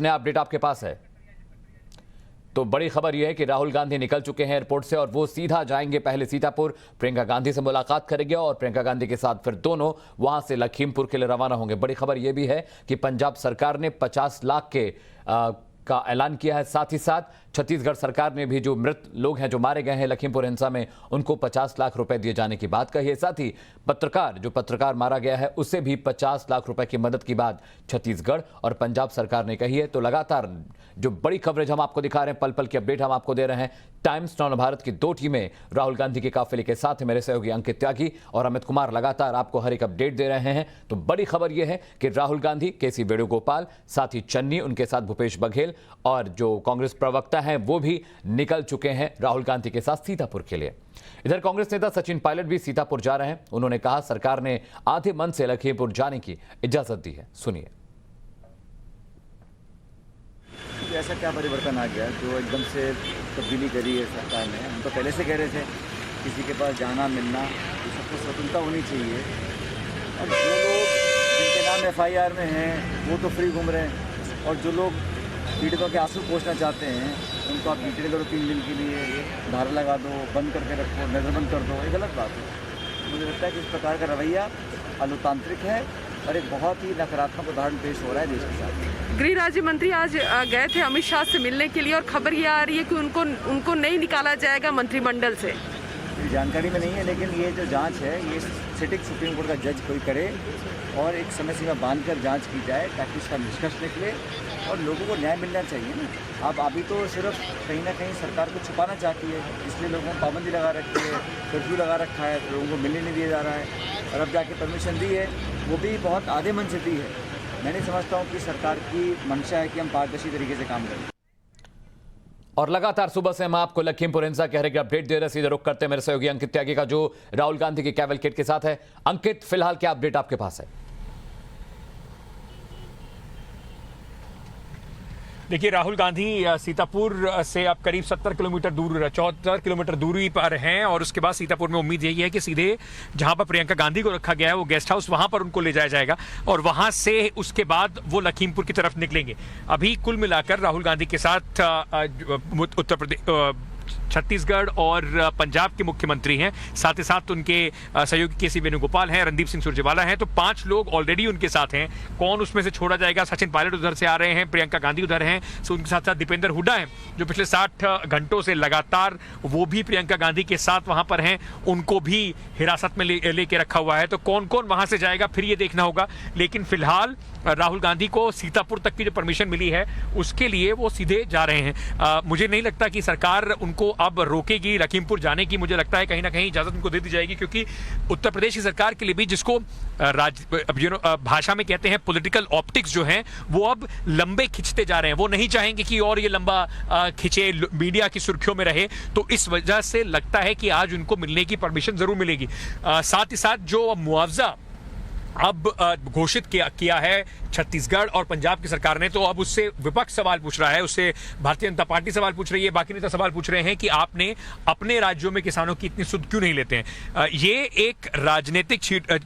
नया अपडेट आपके पास है। तो बड़ी खबर यह है कि राहुल गांधी निकल चुके हैं एयरपोर्ट से और वो सीधा जाएंगे पहले सीतापुर, प्रियंका गांधी से मुलाकात करेंगे और प्रियंका गांधी के साथ फिर दोनों वहां से लखीमपुर के लिए रवाना होंगे। बड़ी खबर यह भी है कि पंजाब सरकार ने 50 लाख का ऐलान किया है। साथ ही साथ छत्तीसगढ़ सरकार ने भी जो मृत लोग हैं, जो मारे गए हैं लखीमपुर हिंसा में, उनको 50 लाख रुपए दिए जाने की बात कही है। साथ ही पत्रकार मारा गया है, उससे भी 50 लाख रुपए की मदद की बात छत्तीसगढ़ और पंजाब सरकार ने कही है। तो लगातार जो बड़ी कवरेज हम आपको दिखा रहे हैं, पल पल की अपडेट हम आपको दे रहे हैं। टाइम्स नव भारत की दो टीमें राहुल गांधी के काफिले के साथ मेरे सहयोगी अंकित त्यागी और अमित कुमार लगातार आपको हर एक अपडेट दे रहे हैं। तो बड़ी खबर यह है कि राहुल गांधी, केसी वेणुगोपाल, साथ ही चन्नी, उनके साथ भूपेश बघेल और जो कांग्रेस प्रवक्ता हैं वो भी निकल चुके हैं राहुल गांधी के साथ सीतापुर के लिए। इधर कांग्रेस नेता सचिन पायलट भी सीतापुर जा रहे हैं। उन्होंने कहा सरकार ने आधे मन से लखीमपुर जाने की इजाजत दी है। सुनिए। ऐसा क्या परिवर्तन आ गया जो एकदम से तब्दीली करी है सरकार ने? हम तो पहले से कह रहे थे किसी के पास जाना मिलना सबको स्वतंत्रता होनी चाहिए, और जो लोग जिनके नाम FIR में हैं वो तो फ्री घूम रहे हैं, और जो लोग पीड़ितों के आंसू पोंछना चाहते हैं उनको आप डिटेल करो, 3 दिन के लिए धारा लगा दो, बंद करके रखो, नज़रबंद कर दो, ये गलत बात है। मुझे लगता है कि इस प्रकार का रवैया अलोकतांत्रिक है और एक बहुत ही नकारात्मक उदाहरण पेश हो रहा है देश के साथ। गृह राज्य मंत्री आज गए थे अमित शाह से मिलने के लिए और खबर ये आ रही है कि उनको नहीं निकाला जाएगा मंत्रिमंडल से। जानकारी में नहीं है, लेकिन ये जो जांच है ये सिटिंग सुप्रीम कोर्ट का जज कोई करे और एक समय सीमा बांधकर जांच की जाए ताकि उसका निष्कर्ष निकले और लोगों को न्याय मिलना चाहिए ना। अब अभी तो सिर्फ कहीं ना कहीं सरकार को छुपाना चाहती है, इसलिए लोगों को पाबंदी लगा रखी है, कर्फ्यू लगा रखा है, लोगों को मिलने नहीं दिया जा रहा है, और अब जाके परमिशन दी है वो भी बहुत आधे मन से दी है। मैं नहीं समझता हूँ कि सरकार की मंशा है कि हम पारदर्शी तरीके से काम करें। और लगातार सुबह से हम आपको लखीमपुर हिंसा के हर एक अपडेट दे रहे हैं। सीधे रुक करते हैं मेरे सहयोगी अंकित त्यागी का जो राहुल गांधी की कैवलकेड के साथ है। अंकित, फिलहाल क्या अपडेट आपके पास है? देखिए, राहुल गांधी सीतापुर से अब करीब 70 किलोमीटर दूर, 74 किलोमीटर दूरी पर हैं और उसके बाद सीतापुर में उम्मीद यही है कि सीधे जहां पर प्रियंका गांधी को रखा गया है वो गेस्ट हाउस, वहां पर उनको ले जाया जाएगा और वहां से उसके बाद वो लखीमपुर की तरफ निकलेंगे। अभी कुल मिलाकर राहुल गांधी के साथ उत्तर प्रदेश, छत्तीसगढ़ और पंजाब के मुख्यमंत्री हैं, साथ ही साथ उनके सहयोगी केसी वेणुगोपाल हैं, रणदीप सिंह सुरजेवाला हैं, तो 5 लोग ऑलरेडी उनके साथ हैं। कौन उसमें से छोड़ा जाएगा? सचिन पायलट उधर से आ रहे हैं, प्रियंका गांधी उधर हैं, सो उनके साथ साथ दीपेंद्र हुड्डा हैं जो पिछले 60 घंटों से लगातार वो भी प्रियंका गांधी के साथ वहां पर हैं, उनको भी हिरासत में लेके रखा हुआ है। तो कौन कौन वहां से जाएगा फिर ये देखना होगा, लेकिन फिलहाल राहुल गांधी को सीतापुर तक की जो परमिशन मिली है उसके लिए वो सीधे जा रहे हैं। मुझे नहीं लगता कि सरकार उनको अब रोकेगी लखीमपुर जाने की। मुझे लगता है कहीं ना कहीं इजाजत उनको दे दी जाएगी, क्योंकि उत्तर प्रदेश की सरकार के लिए भी, जिसको भाषा में कहते हैं पॉलिटिकल ऑप्टिक्स जो हैं, वो अब लंबे खिंचते जा रहे हैं। वो नहीं चाहेंगे कि और ये लंबा खिंचे, मीडिया की सुर्खियों में रहे, तो इस वजह से लगता है कि आज उनको मिलने की परमिशन जरूर मिलेगी। साथ ही साथ जो मुआवजा अब घोषित किया है छत्तीसगढ़ और पंजाब की सरकार ने, तो अब उससे विपक्ष सवाल पूछ रहा है, उससे भारतीय जनता पार्टी सवाल पूछ रही है, बाकी नेता सवाल पूछ रहे हैं कि आपने अपने राज्यों में किसानों की इतनी सुध क्यों नहीं लेते हैं। ये एक राजनीतिक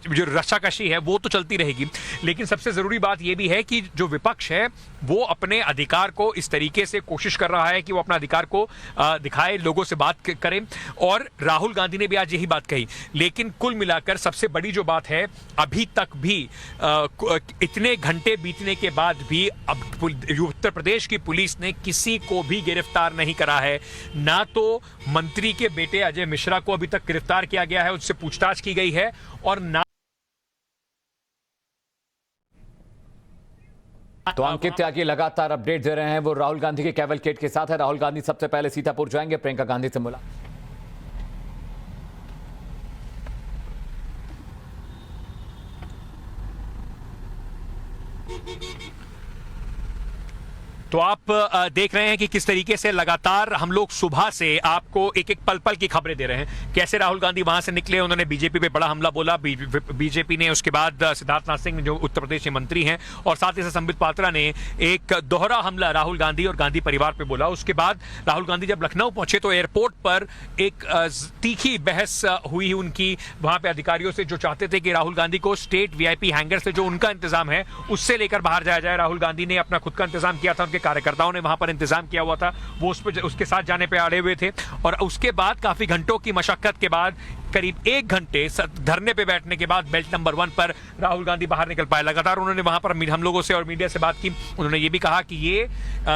जो रस्साकशी है वो तो चलती रहेगी, लेकिन सबसे जरूरी बात यह भी है कि जो विपक्ष है वो अपने अधिकार को इस तरीके से कोशिश कर रहा है कि वो अपना अधिकार को दिखाए, लोगों से बात करें, और राहुल गांधी ने भी आज यही बात कही। लेकिन कुल मिलाकर सबसे बड़ी जो बात है, अभी तक भी इतने घंटे बीतने के बाद भी अब उत्तर प्रदेश की पुलिस ने किसी को भी गिरफ्तार नहीं करा है। ना तो मंत्री के बेटे अजय मिश्रा को अभी तक गिरफ्तार किया गया है, उससे पूछताछ की गई है, और ना तो अंकित त्यागी लगातार अपडेट दे रहे हैं। वो राहुल गांधी के कैवलकेड के साथ है। राहुल गांधी सबसे पहले सीतापुर जाएंगे, प्रियंका गांधी से मुला तो आप देख रहे हैं कि किस तरीके से लगातार हम लोग सुबह से आपको एक एक पल पल की खबरें दे रहे हैं। कैसे राहुल गांधी वहां से निकले, उन्होंने बीजेपी पे बड़ा हमला बोला, बीजेपी ने उसके बाद सिद्धार्थनाथ सिंह जो उत्तर प्रदेश के मंत्री हैं और साथ ही संबित पात्रा ने एक दोहरा हमला राहुल गांधी और गांधी परिवार पे बोला। उसके बाद राहुल गांधी जब लखनऊ पहुंचे तो एयरपोर्ट पर एक तीखी बहस हुई उनकी वहां पे अधिकारियों से, जो चाहते थे कि राहुल गांधी को स्टेट वीआईपी हैंगर से जो उनका इंतजाम है उससे लेकर बाहर जाया जाए। राहुल गांधी ने अपना खुद का इंतजाम किया था, उनके कार्यकर्ताओं ने वहां पर इंतजाम किया हुआ था, वो उसके साथ जाने पे अड़े हुए थे। और उसके बाद काफी घंटों की मशक्कत के बाद करीब 1 घंटे धरने पे बैठने के बाद बेल्ट नंबर 1 पर राहुल गांधी बाहर निकल पाए। लगातार उन्होंने वहां पर हम लोगों से और मीडिया से बात की। उन्होंने ये भी कहा कि ये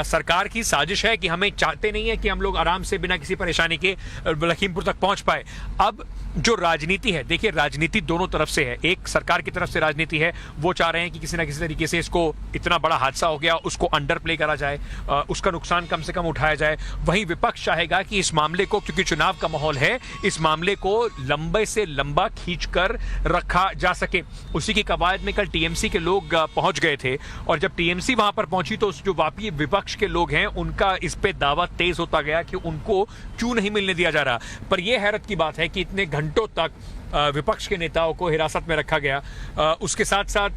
सरकार की साजिश है कि हमें चाहते नहीं है कि हम लोग आराम से बिना किसी परेशानी के लखीमपुर तक पहुंच पाए। अब जो राजनीति है, देखिए राजनीति दोनों तरफ से है। एक सरकार की तरफ से राजनीति है, वो चाह रहे हैं कि किसी ना किसी तरीके से इसको, इतना बड़ा हादसा हो गया उसको अंडर प्ले करा जाए, उसका नुकसान कम से कम उठाया जाए। वहीं विपक्ष चाहेगा कि इस मामले को, क्योंकि चुनाव का माहौल है, इस मामले को लंबे से लंबा खींचकर रखा जा सके। उसी की कवायद में कल टीएमसी के लोग पहुंच गए थे और जब टीएमसी वहां पर पहुंची तो जो वापी विपक्ष के लोग हैं उनका इस पे दावा तेज होता गया कि उनको क्यों नहीं मिलने दिया जा रहा। पर यह हैरत की बात है कि इतने घंटों तक विपक्ष के नेताओं को हिरासत में रखा गया। उसके साथ साथ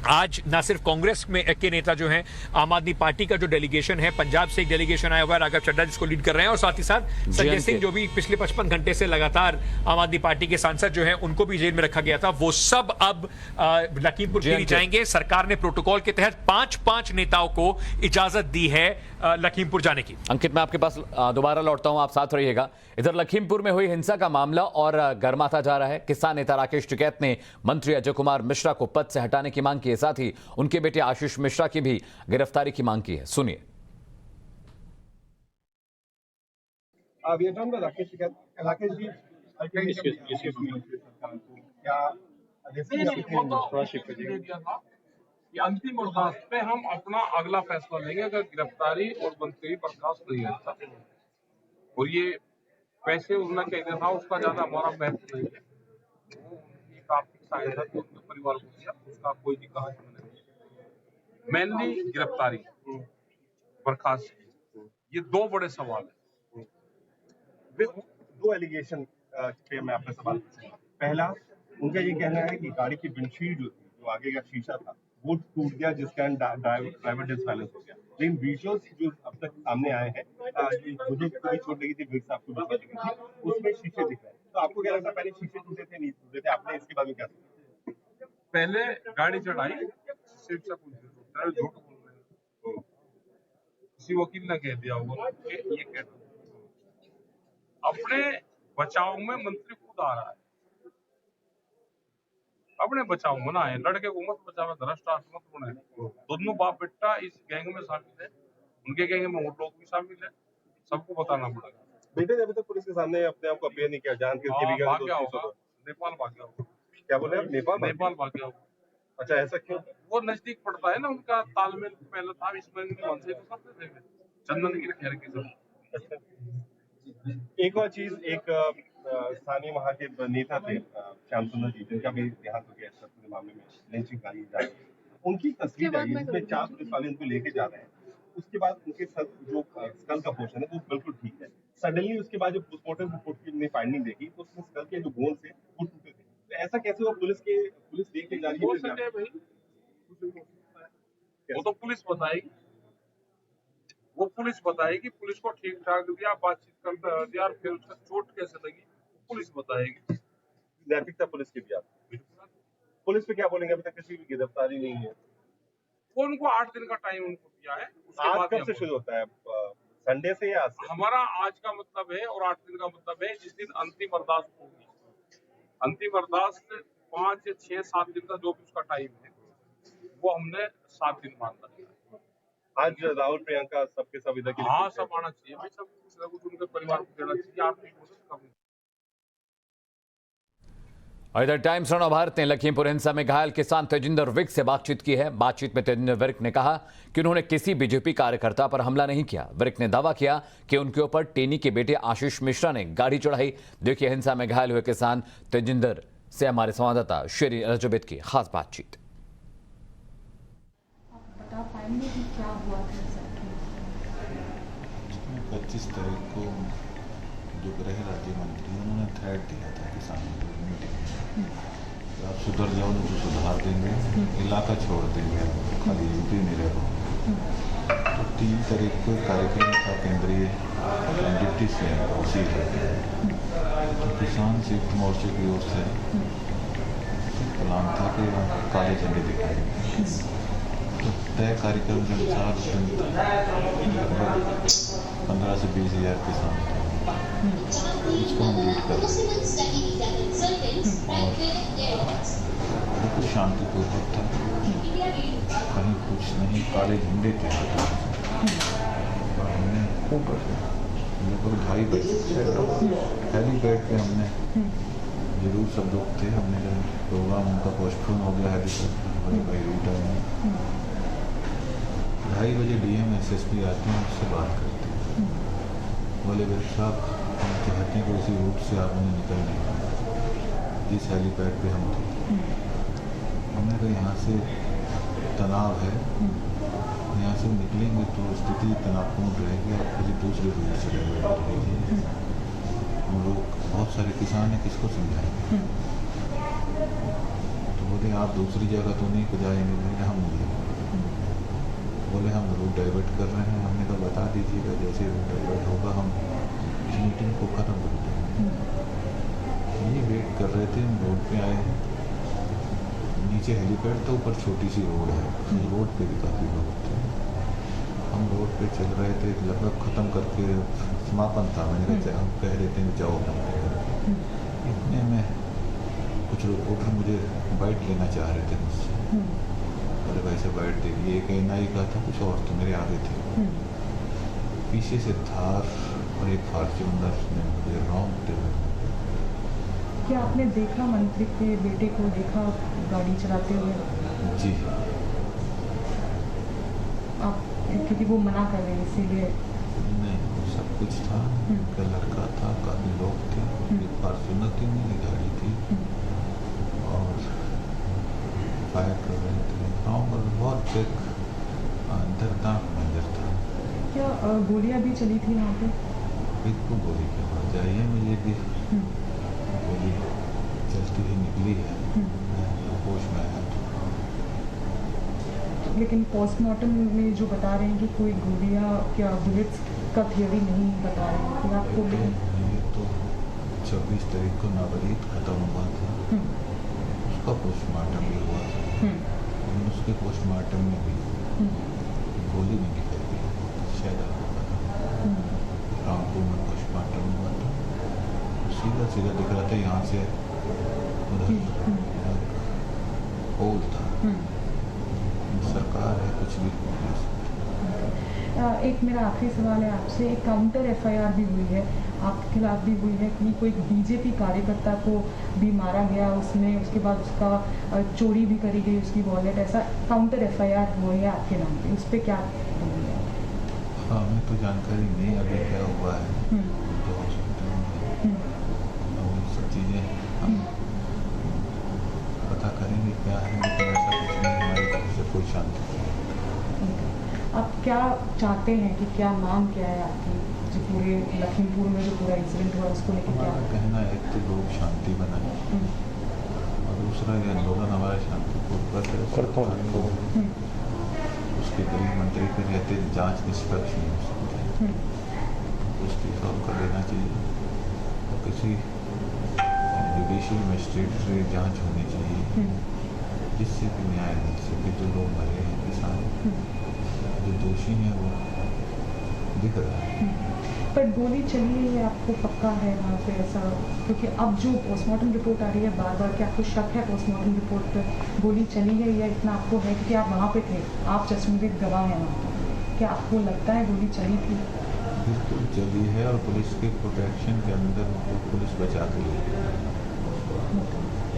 आज ना सिर्फ कांग्रेस में के नेता जो हैं, आम आदमी पार्टी का जो डेलीगेशन है, पंजाब से एक डेलीगेशन आया हुआ है, राघव चड्ढा जिसको लीड कर रहे हैं, और साथ ही साथ संजय सिंह जो भी पिछले 55 घंटे से लगातार आम आदमी पार्टी के सांसद जो हैं उनको भी जेल में रखा गया था, वो सब अब लखीमपुर खीरी जाएंगे। सरकार ने प्रोटोकॉल के तहत 5-5 नेताओं को इजाजत दी है लखीमपुर जाने की। अंकित, मैं आपके पास दोबारा लौटता हूं, आप साथ रहिएगा। इधर लखीमपुर में हुई हिंसा का मामला और गर्माता जा रहा है। किसान नेता राकेश टिकैत ने मंत्री अजय कुमार मिश्रा को पद से हटाने की मांग की है, साथ ही उनके बेटे आशीष मिश्रा की भी गिरफ्तारी की मांग की है। सुनिए। राकेश जी, अंतिम अरदास पे हम अपना अगला फैसला लेंगे अगर गिरफ्तारी और मंत्री बर्खास्त नहीं होता। और ये पैसे उन्होंने कहना था उसका ज्यादा हमारा महत्व नहीं है, वो उनकी आर्थिक सहायता तो उनके परिवार को दिया, उसका कोई भी कहा नहीं। मेनली गिरफ्तारी, बर्खास्त, ये 2 बड़े सवाल है। 2 एलिगेशन पे मैं आपसे सवाल पूछूंगा। पहला, उनका ये कहना है कि गाड़ी की विंडशील्ड जो आगे का शीशा था वो टूट गया, जिसके कारण ड्राइवर डिसबैलेंस हो गया। लेकिन विजुअल्स जो अब तक सामने आए हैं, बुजुर्ग को भी चोट लगी थी, विग साहब को भी चोट लगी थी, उसमें शीशे दिख रहे हैं। तो आपको क्या लगता है पहले शीशे टूटे थे, नहीं टूटे थे? आपने इसके बारे में क्या सोचा? पहले गाड़ी चढ़ाई, झूठ बोल रहे हैं, किसी वकील ने कह दिया होगा कि ये कहता अपने बचाव में मंत्री खुद आ रहा है, अपने बचाव में ना है, लड़के को मत बचावे, धर्मराष्ट्र मत बनाए। दोनों बाप बेटा इस गैंग में शामिल है, उनके गैंग में और लोग भी शामिल है, सबको बताना पड़ेगा। बेटे ने अभी तक पुलिस के सामने अपने आप को अपीयर नहीं किया, जान के भाग गया होगा, नेपाल भाग गया होगा। क्या बोले आप? नेपाल भाग गया होगा। अच्छा, ऐसा क्यों? वो नजदीक पड़ता है ना, उनका तालमेल पहले था, इसमें से तो करते थे चंदन की खैर की सब। एक और चीज, एक स्थानीय वहाँ के नेता थे श्याम सुंदर जी, जिनका भी देहांत हो गया इस पूरे मामले में, लिंचिंग कराई जा रही है, उनकी तस्वीर आई है जिसमें 4 पुलिस वाले उनको लेके जा रहे हैं। उसके बाद उनके सर जो स्कल का पोर्शन है वो बिल्कुल ठीक है। सडनली उसके बाद जब पोस्टमार्टम रिपोर्ट की ने फाइंडिंग देखी तो उसमें स्कल के जो बोन्स थे वो टूटे थे। तो ऐसा कैसे वो पुलिस लेके जा रही है? हो सके भाई, वो तो पुलिस बताएगी, वो पुलिस बताएगी, पुलिस को ठीक ठाक दिया, बातचीत करता दिया, फिर उसका चोट कैसे लगी पुलिस बताएगी। नैतिकता पुलिस की भी आती है। पुलिस पे क्या बोलेंगे? अभी तक किसी की गिरफ्तारी नहीं है। वो उनको 8 दिन का टाइम उनको दिया है। उसके आज बाद कब से शुरू होता है? संडे से या आज से? हमारा आज का मतलब है और 8 दिन का मतलब है जिस दिन अंतिम अरदास होगी। अंतिम अरदास 5 या 6, 7 दिन का जो भी उसका टाइम है वो हमने 7 दिन मान रखा है। आज राहुल प्रियंका सबके सब इधर की, हाँ सब आना चाहिए भाई, सब कुछ ना कुछ उनके परिवार को देना चाहिए। आर्थिक मदद करनी। और इधर टाइम्स रणव भारत ने लखीमपुर हिंसा में घायल किसान तेजिंदर विर्क से बातचीत की है। बातचीत में तेजिंदर विर्क ने कहा कि उन्होंने किसी बीजेपी कार्यकर्ता पर हमला नहीं किया। विर्क ने दावा किया कि उनके ऊपर टेनी के बेटे आशीष मिश्रा ने गाड़ी चढ़ाई। देखिए हिंसा में घायल हुए किसान तेजिंदर से हमारे संवाददाता शेरी रजबित की खास बातचीत। बता पाएंगे कि क्या हुआ था exactly? 25 तारीख को जो गृह राज्य मंत्री उन्होंने थ्रेट दिया था किसानों को मीटिंग में, आप सुधर जाओ तो सुधार देंगे, इलाका छोड़ देंगे, खाली यूपी में रहो। तो 3 तारीख को कार्यक्रम था केंद्रीय डिप्टी सीएम उसी है, तो किसान संयुक्त मोर्चे की ओर से प्लान था कि काले झंडे दिखाएंगे। तो तय कार्यक्रम के अनुसार लगभग 15 से 20 हज़ार किसान थे, इसको हम लीड कर रहे हैं और बिल्कुल शांतिपूर्वक था, कहीं कुछ नहीं, काले झंडे थे। हमने लगभग 2:30 बजे हेलीपैड पे हमने जरूर सब लोग थे, हमने जब प्रोग्राम उनका पोस्टपोन हो गया हेलीपैड बड़े भाई रूट आए हैं, 2:30 बजे DM SSP आते हैं, उससे बात करते हैं, बोले भाई साहब हम चाहते हैं कि उसी रूट से आप उन्हें निकलने जिस हेलीपैड पे हम थे। हमने कहा यहाँ से तनाव है, यहाँ से निकलेंगे तो स्थिति तनावपूर्ण रहेगी, आप किसी दूसरे रूट से डाइवर्ट कीजिए। हम लोग बहुत सारे किसान हैं, किसको समझाएंगे? तो बोले आप दूसरी जगह तो नहीं जाएंगे, बोले हम नहीं, बोले हम रूट डाइवर्ट कर रहे हैं। हमने कहा बता दीजिएगा, जैसे रूट डाइवर्ट होगा हम इस मीटिंग को ख़त्म कर देंगे। ये वेट कर रहे थे, हम रोड पे आए, नीचे हेलीपैड था, ऊपर छोटी सी रोड है, रोड पे भी काफ़ी लोग थे। हम रोड पे चल रहे थे, लगभग ख़त्म करके समापन था, मैंने कहा हम कह देते हैं जाओ। इतने में कुछ रिपोर्टर मुझे बाइट लेना चाह रहे थे मुझसे, अरे भाई से बाइट दे दिए। एक NI का था, कुछ और तो मेरे आगे थे, पीछे से थार और एक फॉर्च्यूनर ने मुझे रॉन्ग टेबल। क्या आपने देखा मंत्री के बेटे को देखा गाड़ी चलाते हुए? जी आप, क्योंकि वो मना कर रहे हैं इसीलिए? नहीं, सब कुछ था, उनका लड़का था, काफ़ी लोग थे, एक फॉर्च्यूनर थी, मेरी गाड़ी थी और फायर कर रहे थे और बहुत एक दर्दनाक मंजर था। क्या गोलियां भी चली थी वहाँ पे? बिल्कुल गोली के आवाज़ आई है, मुझे भी गोली चलती हुई निकली है, होश में आया तो। लेकिन पोस्टमार्टम में जो बता रहे हैं कि कोई गोलियां क्या बुलेट्स का थियरी नहीं बता रहे हैं कि आपको, लेकिन ये तो 26 तारीख को नाबालिग ख़त्म हुआ था, उसका पोस्टमार्टम भी हुआ था, लेकिन उसके पोस्टमार्टम में भी गोली नहीं निकल गई, शायद आपको पता, रामपुर में पोस्टमार्टम हुआ था, सीधा सीधा दिख रहा था, यहाँ से उधर होल था। सरकार है, कुछ भी कर सकती। एक मेरा आखिरी सवाल है आपसे, एक काउंटर FIR भी हुई है आपके खिलाफ भी हुई है कि कोई BJP कार्यकर्ता को भी मारा गया, उसमें उसके बाद उसका चोरी भी करी गई उसकी वॉलेट, ऐसा काउंटर FIR हुई है आपके नाम पे, उस पर क्या बोलेंगे? हाँ, हमें तो जानकारी नहीं अभी क्या हुआ है, तो हॉस्पिटल में सब चीज़ें हम पता करेंगे क्या है, लेकिन ऐसा कुछ नहीं, हमारी तरफ से कोई शांति। आप क्या चाहते हैं कि क्या मांग क्या है आपकी, जो पूरे लखीमपुर में जो पूरा इंसिडेंट हुआ उसको लेकर क्या हमारा कहना है कि लोग शांति बनाए और दूसरा ये आंदोलन हमारा शांतिपूर्वक है, उसके गृह मंत्री के रहते जांच निष्पक्ष नहीं हो सकती, उसकी सॉल्व कर देना चाहिए और किसी जुडिशियल मजिस्ट्रेट से जांच होनी चाहिए जिससे भी न्याय मिल सके। जो लोग मरे हैं किसान, जो दोषी हैं वो दिख रहा है। पर गोली चली है आपको पक्का है वहाँ पे ऐसा? क्योंकि अब जो पोस्टमार्टम रिपोर्ट आ रही है बार बार, क्या आपको शक है पोस्टमार्टम रिपोर्ट पर गोली चली है या इतना आपको है क्योंकि आप वहाँ पे थे, आप चश्मदीद गवाह हैं वहाँ पे, क्या आपको लगता है गोली चली थी? बिल्कुल चली है और पुलिस के प्रोटेक्शन के अंदर पुलिस बचा के ले गई।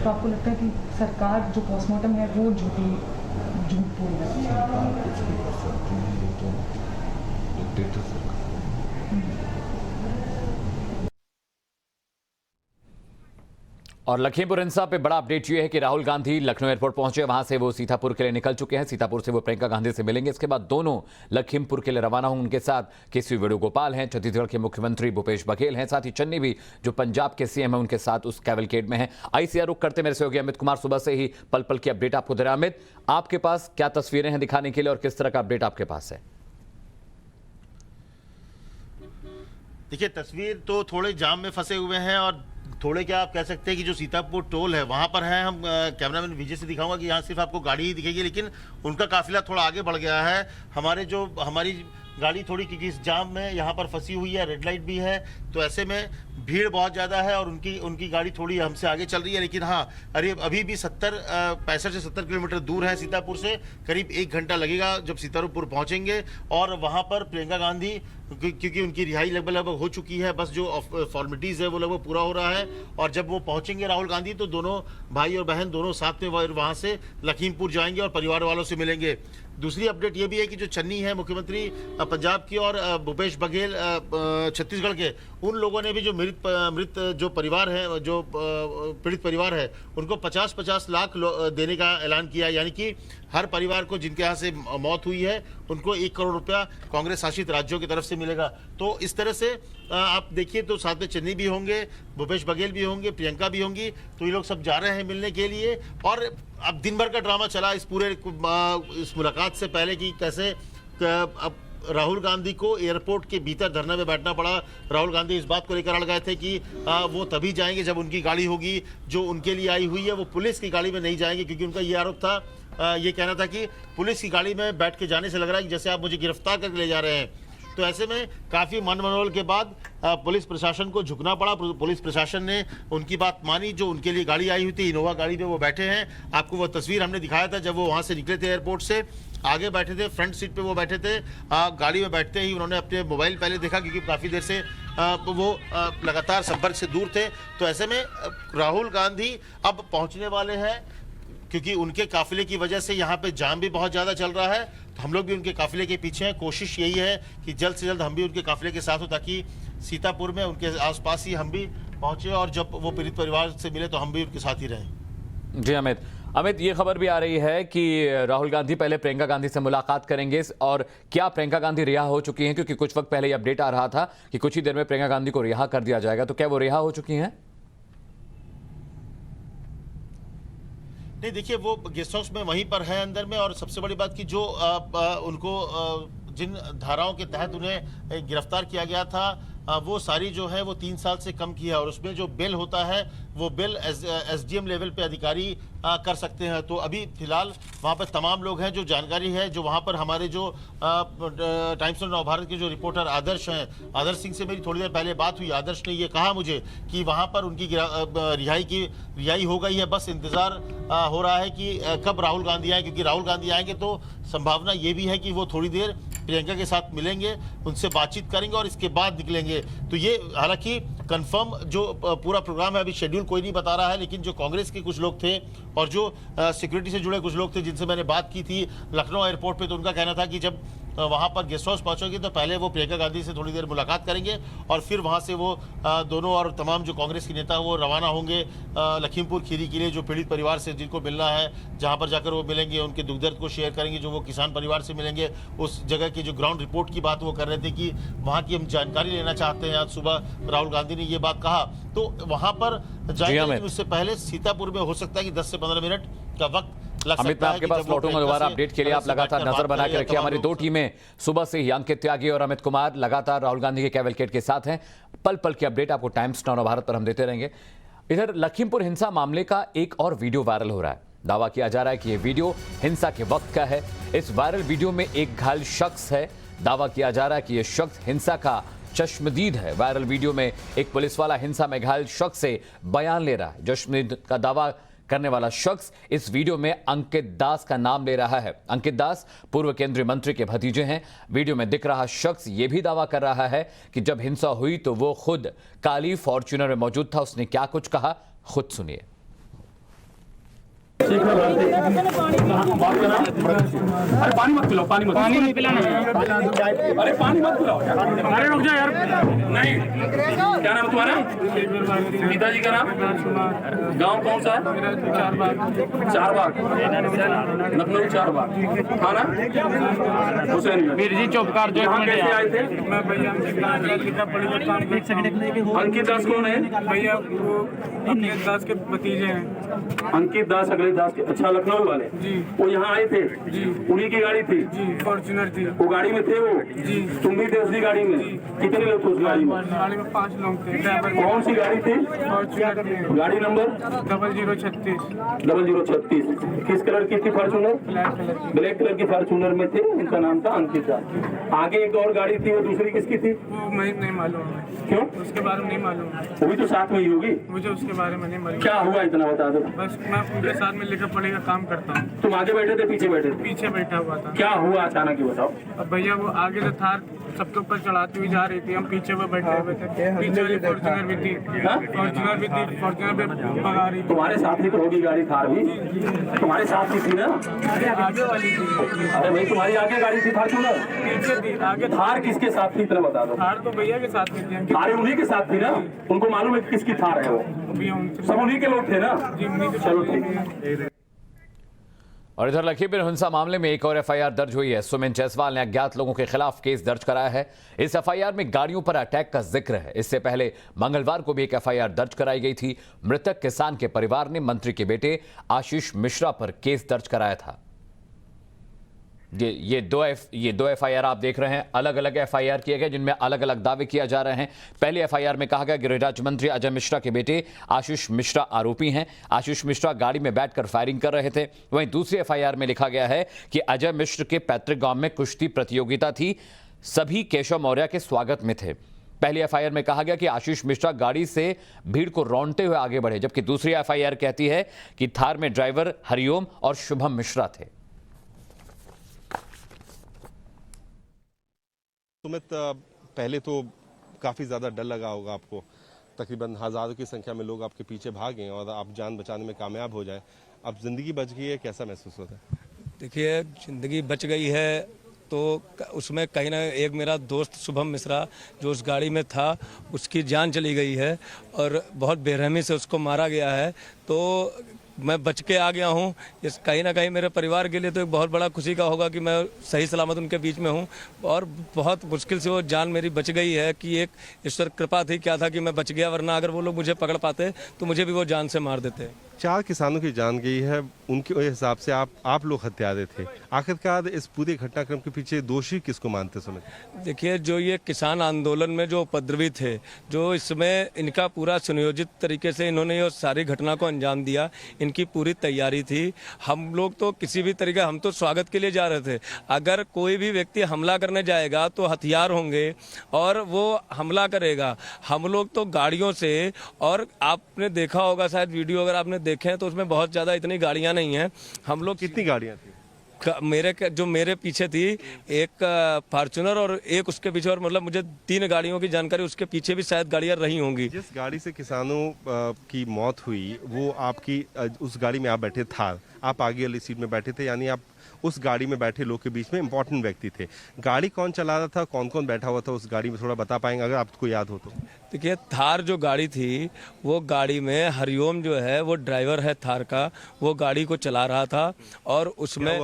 तो आपको लगता है कि सरकार जो पोस्टमार्टम है वो झूठ बोल रही है? सरकार कुछ भी कर सकती है, ये तो डिक्टेटर सरकार। और लखीमपुर हिंसा पे बड़ा अपडेट ये है कि राहुल गांधी लखनऊ एयरपोर्ट पहुंचे, वहां से वो सीतापुर के लिए निकल चुके हैं। सीतापुर से वो प्रियंका गांधी से मिलेंगे, इसके बाद दोनों लखीमपुर के लिए रवाना होंगे। उनके साथ केसी वेणुगोपाल हैं, छत्तीसगढ़ के मुख्यमंत्री भूपेश बघेल हैं, साथ ही चन्नी भी जो पंजाब के सीएम है उनके साथ उस कैवलकेड में है। आईसीआर रुक करते मेरे सहयोगी अमित कुमार सुबह से ही पल पल की अपडेट आपको दे रहे हैं। अमित, आपके पास क्या तस्वीरें हैं दिखाने के लिए और किस तरह का अपडेट आपके पास है? देखिए, तस्वीर तो थोड़े जाम में फंसे हुए हैं और थोड़े क्या आप कह सकते हैं कि जो सीतापुर टोल है वहां पर है। हम कैमरामैन विजय से दिखाऊंगा कि यहाँ सिर्फ आपको गाड़ी ही दिखेगी, लेकिन उनका काफिला थोड़ा आगे बढ़ गया है। हमारी गाड़ी थोड़ी, क्योंकि इस जाम में यहाँ पर फंसी हुई है, रेड लाइट भी है, तो ऐसे में भीड़ बहुत ज़्यादा है और उनकी गाड़ी थोड़ी हमसे आगे चल रही है। लेकिन हाँ, अभी भी 65 से 70 किलोमीटर दूर है सीतापुर से। करीब 1 घंटा लगेगा जब सीतापुर पहुँचेंगे और वहाँ पर प्रियंका गांधी, क्योंकि उनकी रिहाई लगभग हो चुकी है, बस जो फॉर्मेलिटीज़ है वो लगभग पूरा हो रहा है। और जब वो पहुँचेंगे राहुल गांधी तो दोनों भाई और बहन दोनों साथ में वहाँ से लखीमपुर जाएंगे और परिवार वालों से मिलेंगे। दूसरी अपडेट ये भी है कि जो चन्नी है मुख्यमंत्री पंजाब की और भूपेश बघेल छत्तीसगढ़ के, उन लोगों ने भी जो मृत जो परिवार है, जो पीड़ित परिवार है, उनको 50-50 लाख देने का ऐलान किया। यानी कि हर परिवार को जिनके यहाँ से मौत हुई है उनको 1 करोड़ रुपया कांग्रेस शासित राज्यों की तरफ से मिलेगा। तो इस तरह से आप देखिए तो साथ में चन्नी भी होंगे, भूपेश बघेल भी होंगे, प्रियंका भी होंगी, तो ये लोग सब जा रहे हैं मिलने के लिए। और अब दिन भर का ड्रामा चला इस पूरे इस मुलाकात से पहले कि कैसे अब राहुल गांधी को एयरपोर्ट के भीतर धरने में बैठना पड़ा। राहुल गांधी इस बात को लेकर अड़ गए थे कि वो तभी जाएंगे जब उनकी गाड़ी होगी जो उनके लिए आई हुई है, वो पुलिस की गाड़ी में नहीं जाएंगे, क्योंकि उनका ये आरोप था, ये कहना था कि पुलिस की गाड़ी में बैठ के जाने से लग रहा है कि जैसे आप मुझे गिरफ्तार करके ले जा रहे हैं। तो ऐसे में काफ़ी मनमनोल के बाद पुलिस प्रशासन को झुकना पड़ा। पुलिस प्रशासन ने उनकी बात मानी। जो उनके लिए गाड़ी आई हुई थी, इनोवा गाड़ी पे वो बैठे हैं। आपको वो तस्वीर हमने दिखाया था जब वो वहाँ से निकले थे एयरपोर्ट से, आगे बैठे थे, फ्रंट सीट पे वो बैठे थे। गाड़ी में बैठते ही उन्होंने अपने मोबाइल पहले देखा, क्योंकि काफ़ी देर से वो लगातार संपर्क से दूर थे। तो ऐसे में राहुल गांधी अब पहुँचने वाले हैं, क्योंकि उनके काफिले की वजह से यहाँ पे जाम भी बहुत ज़्यादा चल रहा है। तो हम लोग भी उनके काफिले के पीछे हैं। कोशिश यही है कि जल्द से जल्द हम भी उनके काफिले के साथ हो, ताकि सीतापुर में उनके आसपास ही हम भी पहुँचे और जब वो पीड़ित परिवार से मिले तो हम भी उनके साथ ही रहें। जी अमित, ये खबर भी आ रही है कि राहुल गांधी पहले प्रियंका गांधी से मुलाकात करेंगे, और क्या प्रियंका गांधी रिहा हो चुकी हैं? क्योंकि कुछ वक्त पहले ये अपडेट आ रहा था कि कुछ ही देर में प्रियंका गांधी को रिहा कर दिया जाएगा, तो क्या वो रिहा हो चुकी हैं? नहीं, देखिए, वो गेस्ट हाउस में वहीं पर है अंदर में। और सबसे बड़ी बात कि जो उनको जिन धाराओं के तहत उन्हें गिरफ्तार किया गया था, वो सारी जो है वो 3 साल से कम की है। और उसमें जो बिल होता है वो बिल एसडीएम लेवल पे अधिकारी कर सकते हैं। तो अभी फिलहाल वहाँ पर तमाम लोग हैं। जो जानकारी है, जो वहाँ पर हमारे जो टाइम्स ऑफ नवभारत के जो रिपोर्टर आदर्श हैं, आदर्श सिंह से मेरी थोड़ी देर पहले बात हुई। आदर्श ने ये कहा मुझे कि वहाँ पर उनकी रिहाई हो गई है, बस इंतज़ार हो रहा है कि कब राहुल गांधी आए, क्योंकि राहुल गांधी आएंगे तो संभावना ये भी है कि वो थोड़ी देर प्रियंका के साथ मिलेंगे, उनसे बातचीत करेंगे और इसके बाद निकलेंगे। तो ये हालांकि कंफर्म जो पूरा प्रोग्राम है, अभी शेड्यूल कोई नहीं बता रहा है, लेकिन जो कांग्रेस के कुछ लोग थे और जो सिक्योरिटी से जुड़े कुछ लोग थे जिनसे मैंने बात की थी लखनऊ एयरपोर्ट पे, तो उनका कहना था कि जब वहाँ पर गेस्ट हाउस पहुँचोगे तो पहले वो प्रियंका गांधी से थोड़ी देर मुलाकात करेंगे और फिर वहाँ से वो दोनों और तमाम जो कांग्रेस के नेता वो रवाना होंगे लखीमपुर खीरी के लिए, जो पीड़ित परिवार से जिनको मिलना है, जहाँ पर जाकर वो मिलेंगे, उनके दुख दर्द को शेयर करेंगे। जो वो किसान परिवार से मिलेंगे, उस जगह की जो ग्राउंड रिपोर्ट की बात वो कर रहे थे कि वहाँ की हम जानकारी लेना चाहते हैं। आज सुबह राहुल गांधी ने ये बात कहा, तो वहाँ पर जाएंगे। उससे पहले सीतापुर में हो सकता है कि 10 से 15 मिनट का वक्त लग सकता है। अमित, मैं आपके पास लौटूंगा दोबारा अपडेट के लिए। आप लगातार नजर बना के रखिए। हमारी 2 टीमें सुबह से ही, अंकित त्यागी और अमित कुमार, लगातार राहुल गांधी के कैवलकेड के साथ हैं। पल पल की अपडेट आपको टाइम्स नाउ भारत पर हम देते रहेंगे। इधर लखीमपुर हिंसा मामले का एक और वीडियो वायरल हो रहा है। दावा किया जा रहा है कि यह वीडियो हिंसा के वक्त का है। इस वायरल वीडियो में एक घायल शख्स है। दावा किया जा रहा है कि यह शख्स हिंसा का चश्मदीद है। वायरल वीडियो में एक पुलिस वाला हिंसा में घायल शख्स से बयान ले रहा है। चश्मदीद का दावा करने वाला शख्स इस वीडियो में अंकित दास का नाम ले रहा है। अंकित दास पूर्व केंद्रीय मंत्री के भतीजे हैं। वीडियो में दिख रहा शख्स यह भी दावा कर रहा है कि जब हिंसा हुई तो वो खुद काली फॉर्च्यूनर में मौजूद था। उसने क्या कुछ कहा, खुद सुनिए। अरे पानी मत पिलाओ, पानी नहीं पिलाना, अरे पानी मत पिलाओ, अरे रुक जा यार, नहीं। क्या नाम है तुम्हारा? पिताजी का नाम? गांव कौन सा है? चार बाग, लखनऊ 4 बाग। थाना हुसैन। वीर जी चुप कर जो। यहाँ कैसे आए थे? मैं भैया अंकित दास कौन है? भैया वो अखिलेश दास के भतीजे हैं। अंकित दास, अखिलेश दास के। अच्छा, लखनऊ वाले जी। वो यहाँ आए थे जी, उन्हीं की गाड़ी थी जी, फॉर्च्यूनर थी। वो गाड़ी में थे वो जी, तुम भी थे उसी गाड़ी में? कितने लोग थे उस गाड़ी में? गाड़ी में 5 लोग थे। ड्राइवर कौन सी गाड़ी थी? फॉर्च्यूनर थी। गाड़ी नंबर 0036। 0036। किस कलर की थी फॉर्च्यूनर? ब्लैक कलर की फॉर्च्यूनर में थे। इनका नाम था अंकित दास। आगे एक और गाड़ी थी, वो दूसरी किसकी थी? वो मुझे नहीं मालूम। क्यों? उसके बारे में नहीं मालूम। वो भी तो साथ में ही होगी। मुझे उसके बारे में नहीं मालूम। क्या हुआ इतना बता दो। बस मैं उनके साथ में लिखा पढ़े का काम करता हूँ। तुम आगे बैठे थे पीछे बैठे थे? पीछे बैठा हुआ था। क्या हुआ अचानक, ये बताओ। अब भैया वो आगे से थार सबके ऊपर चढ़ाती हुई जा रही थी, हम पीछे पे बैठे हुए थे। पीछे वाली फॉर्च्यूनर भी थी, फॉर्च्यूनर भी थी, फॉर्च्यूनर पे भगा रही। तुम्हारे साथ ही तो होगी गाड़ी, थार भी तुम्हारे साथ ही थी ना? आगे वाली थी। अरे भाई, तुम्हारी आगे गाड़ी थी फॉर्च्यूनर? पीछे थी। आगे थार किसके साथ थी इतना बता दो। थार तो भैया के साथ थी। थार उन्हीं के साथ थी ना? उनको मालूम है किसकी थार है वो? सब उन्हीं के लोग थे ना? चलो ठीक। और इधर लखीमपुर हिंसा मामले में एक और एफआईआर दर्ज हुई है। सुमित जायसवाल ने अज्ञात लोगों के खिलाफ केस दर्ज कराया है। इस एफआईआर में गाड़ियों पर अटैक का जिक्र है। इससे पहले मंगलवार को भी एक एफआईआर दर्ज कराई गई थी। मृतक किसान के परिवार ने मंत्री के बेटे आशीष मिश्रा पर केस दर्ज कराया था। ये दो एफआईआर आप देख रहे हैं, अलग अलग एफआईआर किए गए जिनमें अलग अलग दावे किए जा रहे हैं। पहली एफआईआर में कहा गया गृह राज्य मंत्री अजय मिश्रा के बेटे आशीष मिश्रा आरोपी हैं। आशीष मिश्रा गाड़ी में बैठकर फायरिंग कर रहे थे। वहीं दूसरी एफआईआर में लिखा गया है कि अजय मिश्र के पैतृक गांव में कुश्ती प्रतियोगिता थी, सभी केशव मौर्य के स्वागत में थे। पहली एफआईआर में कहा गया कि आशीष मिश्रा गाड़ी से भीड़ को रौंदते हुए आगे बढ़े, जबकि दूसरी एफआईआर कहती है कि थार में ड्राइवर हरिओम और शुभम मिश्रा थे। सुमित, पहले तो काफ़ी ज़्यादा डर लगा होगा आपको। तकरीबन हज़ारों की संख्या में लोग आपके पीछे भागे और आप जान बचाने में कामयाब हो जाए। अब ज़िंदगी बच गई है, कैसा महसूस होता है? देखिए, ज़िंदगी बच गई है तो उसमें कहीं ना एक मेरा दोस्त शुभम मिश्रा जो उस गाड़ी में था, उसकी जान चली गई है और बहुत बेरहमी से उसको मारा गया है। तो मैं बच के आ गया हूँ। इस कहीं ना कहीं मेरे परिवार के लिए तो एक बहुत बड़ा खुशी का होगा कि मैं सही सलामत उनके बीच में हूँ और बहुत मुश्किल से वो जान मेरी बच गई है कि एक ईश्वर कृपा थी। क्या था कि मैं बच गया, वरना अगर वो लोग मुझे पकड़ पाते तो मुझे भी वो जान से मार देते। 4 किसानों की जान गई है, उनके हिसाब से आप लोग हत्यारे थे। आखिरकार इस पूरे घटनाक्रम के पीछे दोषी किसको मानते सुमित? देखिए, जो ये किसान आंदोलन में जो उपद्रवी थे, जो इसमें इनका पूरा सुनियोजित तरीके से इन्होंने ये सारी घटना को अंजाम दिया, इनकी पूरी तैयारी थी। हम लोग तो किसी भी तरीके, हम तो स्वागत के लिए जा रहे थे। अगर कोई भी व्यक्ति हमला करने जाएगा तो हथियार होंगे और वो हमला करेगा। हम लोग तो गाड़ियों से, और आपने देखा होगा शायद वीडियो अगर आपने देखे तो उसमें बहुत ज़्यादा इतनी गाड़ियां नहीं हैं। हम लोग कितनी गाड़ियां थी? मेरे पीछे थी एक फॉर्च्यूनर और एक उसके पीछे, और मतलब मुझे 3 गाड़ियों की जानकारी, उसके पीछे भी शायद गाड़ियां रही होंगी। जिस गाड़ी से किसानों की मौत हुई वो आपकी, उस गाड़ी में आप बैठे थार, आप आगे वाली सीट में बैठे थे, यानी आप उस गाड़ी में बैठे लोग के बीच में इंपॉर्टेंट व्यक्ति थे। गाड़ी कौन चला रहा था, कौन कौन बैठा हुआ था उस गाड़ी में, थोड़ा बता पाएंगे अगर आपको याद हो तो? देखिए, थार जो गाड़ी थी वो गाड़ी में हरिओम जो है वो ड्राइवर है थार का, वो गाड़ी को चला रहा था। और उसमें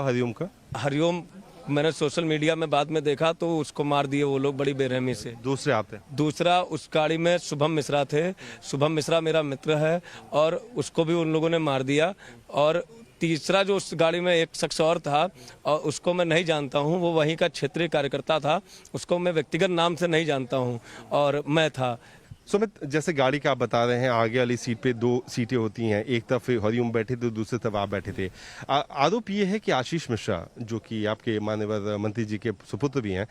हरिओम मैंने सोशल मीडिया में बाद में देखा तो उसको मार दिए वो लोग बड़ी बेरहमी से। दूसरा उस गाड़ी में शुभम मिश्रा थे। शुभम मिश्रा मेरा मित्र है और उसको भी उन लोगों ने मार दिया। और तीसरा जो उस गाड़ी में एक शख्स और था और उसको मैं नहीं जानता हूँ, वो वहीं का क्षेत्रीय कार्यकर्ता था, उसको मैं व्यक्तिगत नाम से नहीं जानता हूँ, और मैं था। सुमित, जैसे गाड़ी का आप बता रहे हैं, आगे वाली सीट पे 2 सीटें होती हैं, एक तरफ हरिओम बैठे थे, दूसरी तरफ आप बैठे थे। आरोप ये है कि आशीष मिश्रा, जो कि आपके माननीय मंत्री जी के सुपुत्र भी हैं,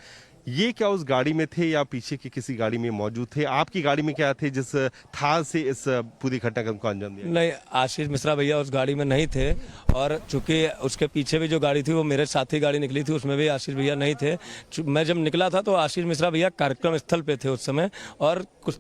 ये क्या उस गाड़ी में थे या पीछे की किसी गाड़ी में मौजूद थे? आपकी गाड़ी में क्या थे जिस थार से इस पूरी घटनाक्रम को अंजाम दिया? नहीं, आशीष मिश्रा भैया उस गाड़ी में नहीं थे, और चूंकि उसके पीछे भी जो गाड़ी थी वो मेरे साथी गाड़ी निकली थी, उसमें भी आशीष भैया नहीं थे। मैं जब निकला था तो आशीष मिश्रा भैया कार्यक्रम स्थल पे थे उस समय, और कुछ